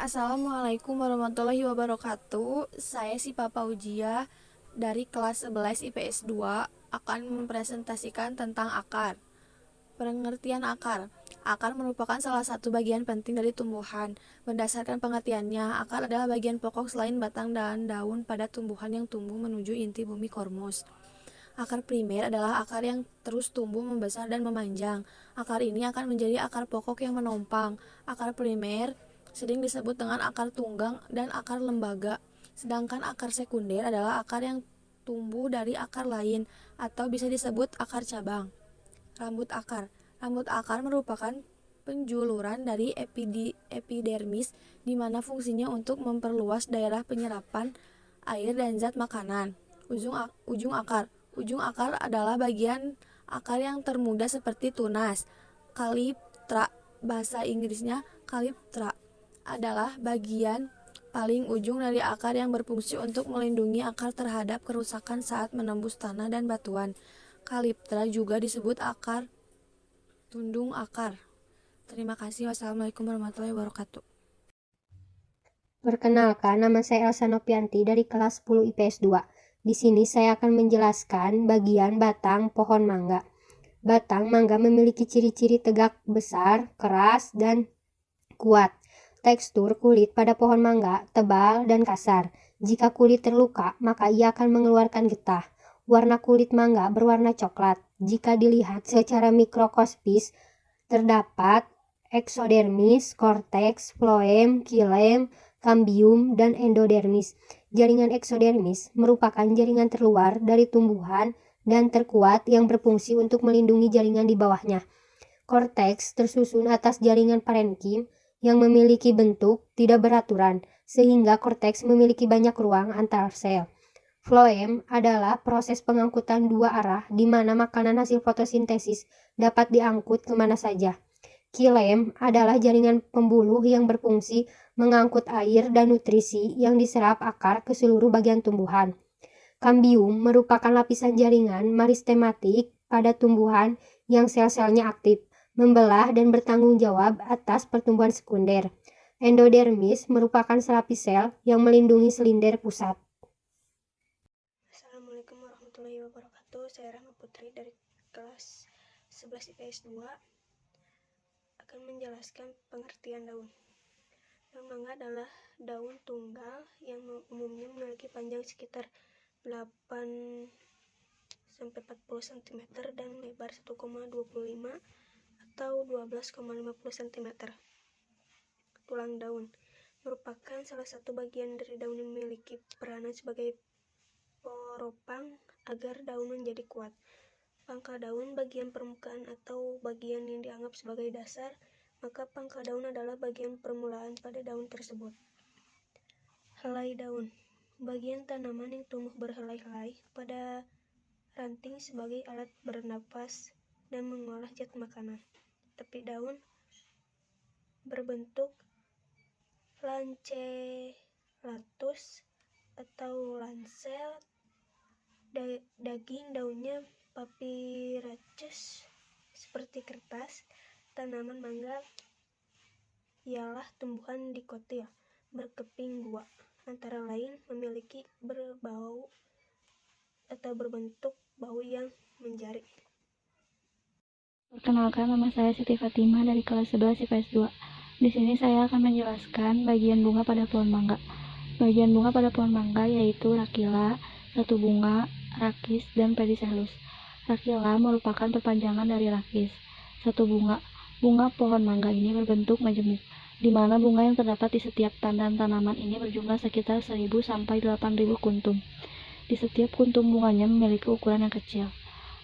Assalamualaikum warahmatullahi wabarakatuh. Saya si Papa Ujia dari kelas 11 IPS 2 akan mempresentasikan tentang akar. Pengertian akar. Akar merupakan salah satu bagian penting dari tumbuhan. Berdasarkan pengertiannya, akar adalah bagian pokok selain batang dan daun pada tumbuhan yang tumbuh menuju inti bumi kormus. Akar primer adalah akar yang terus tumbuh membesar dan memanjang. Akar ini akan menjadi akar pokok yang menompang. Akar primer sering disebut dengan akar tunggang dan akar lembaga, sedangkan akar sekunder adalah akar yang tumbuh dari akar lain atau bisa disebut akar cabang. Rambut akar. Rambut akar merupakan penjuluran dari epidermis di mana fungsinya untuk memperluas daerah penyerapan air dan zat makanan. Ujung akar. Ujung akar adalah bagian akar yang termuda seperti tunas. Calyptra, bahasa Inggrisnya calyptra, adalah bagian paling ujung dari akar yang berfungsi untuk melindungi akar terhadap kerusakan saat menembus tanah dan batuan. Calyptra juga disebut akar tundung akar. Terima kasih. Wassalamualaikum warahmatullahi wabarakatuh. Perkenalkan, nama saya Elsa Nopianti dari kelas 10 IPS 2. Di sini saya akan menjelaskan bagian batang pohon mangga. Batang mangga memiliki ciri-ciri tegak besar, keras, dan kuat. Tekstur kulit pada pohon mangga tebal dan kasar. Jika kulit terluka, maka ia akan mengeluarkan getah. Warna kulit mangga berwarna coklat. Jika dilihat secara mikroskopis, terdapat eksodermis, korteks, floem, xilem, kambium, dan endodermis. Jaringan eksodermis merupakan jaringan terluar dari tumbuhan dan terkuat yang berfungsi untuk melindungi jaringan di bawahnya. Korteks tersusun atas jaringan parenkim yang memiliki bentuk tidak beraturan, sehingga korteks memiliki banyak ruang antar sel. Floem adalah proses pengangkutan dua arah di mana makanan hasil fotosintesis dapat diangkut kemana saja. Xilem adalah jaringan pembuluh yang berfungsi mengangkut air dan nutrisi yang diserap akar ke seluruh bagian tumbuhan. Kambium merupakan lapisan jaringan meristematik pada tumbuhan yang sel-selnya aktif, membelah dan bertanggung jawab atas pertumbuhan sekunder. Endodermis merupakan selapis sel yang melindungi silinder pusat. Assalamualaikum warahmatullahi wabarakatuh. Saya Rahma Putri dari kelas 11 IPS 2 akan menjelaskan pengertian daun. Daun mangga adalah daun tunggal yang umumnya memiliki panjang sekitar 8-40 cm dan lebar 1,25 atau 12,50 cm. Tulang daun merupakan salah satu bagian dari daun yang memiliki peranan sebagai peropang agar daun menjadi kuat. Pangkal daun bagian permukaan atau bagian yang dianggap sebagai dasar, maka pangkal daun adalah bagian permulaan pada daun tersebut. Helai daun, bagian tanaman yang tumbuh berhelai-helai pada ranting sebagai alat bernapas dan mengolah zat makanan. Tepi daun berbentuk lancelatus atau lancel. Daging daunnya papyrus seperti kertas. Tanaman mangga ialah tumbuhan dikotil berkeping dua, antara lain memiliki berbau atau berbentuk bau yang menjari. Perkenalkan, nama saya Siti Fatimah dari kelas 11 IPS 2. Di sini saya akan menjelaskan bagian bunga pada pohon mangga. Bagian bunga pada pohon mangga yaitu rakila, satu bunga, rakis, dan pedicellus. Rakila merupakan perpanjangan dari rakis. Satu bunga. Bunga pohon mangga ini berbentuk majemuk, di mana bunga yang terdapat di setiap tandan tanaman ini berjumlah sekitar 1.000 sampai 8.000 kuntum. Di setiap kuntum bunganya memiliki ukuran yang kecil.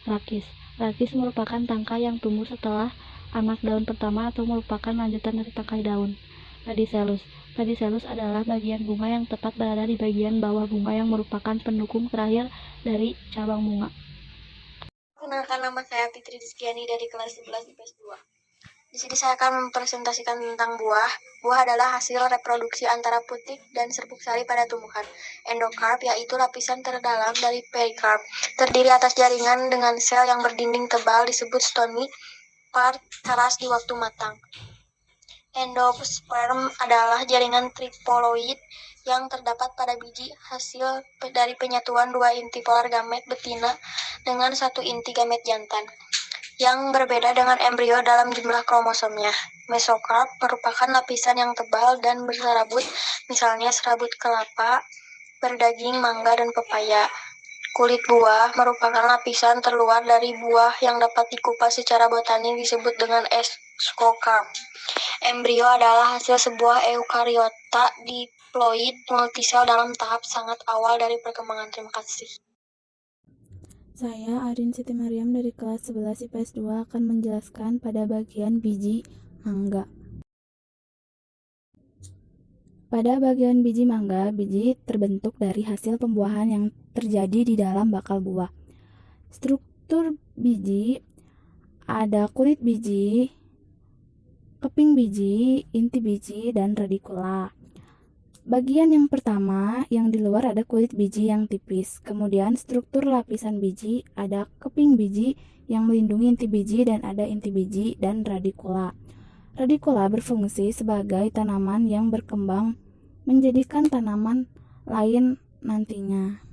Rakis. Rakis merupakan tangkai yang tumbuh setelah anak daun pertama atau merupakan lanjutan dari tangkai daun. Pedicellus. Pedicellus adalah bagian bunga yang tepat berada di bagian bawah bunga yang merupakan pendukung terakhir dari cabang bunga. Perkenalkan, nama saya Fitri Rizkiani dari kelas 11 IPS 2. Di sini saya akan mempresentasikan tentang buah. Buah adalah hasil reproduksi antara putik dan serbuk sari pada tumbuhan. Endokarp yaitu lapisan terdalam dari perikarp, terdiri atas jaringan dengan sel yang berdinding tebal disebut stony part keras di waktu matang. Endosperm adalah jaringan triploid yang terdapat pada biji hasil dari penyatuan dua inti polar gamet betina dengan satu inti gamet jantan, yang berbeda dengan embrio dalam jumlah kromosomnya. Mesokarp merupakan lapisan yang tebal dan berserabut, misalnya serabut kelapa, berdaging, mangga, dan pepaya. Kulit buah merupakan lapisan terluar dari buah yang dapat dikupas secara botani disebut dengan exokarp. Embrio adalah hasil sebuah eukariota diploid multisel dalam tahap sangat awal dari perkembangan. Terima kasih. Saya Arin Siti Mariam dari kelas 11 IPS 2 akan menjelaskan pada bagian biji mangga. Pada bagian biji mangga, biji terbentuk dari hasil pembuahan yang terjadi di dalam bakal buah. Struktur biji ada kulit biji, keping biji, inti biji, dan radikula. Bagian yang pertama, yang di luar ada kulit biji yang tipis. Kemudian struktur lapisan biji, ada keping biji yang melindungi inti biji dan ada inti biji dan radikula. Radikula berfungsi sebagai tanaman yang berkembang menjadikan tanaman lain nantinya.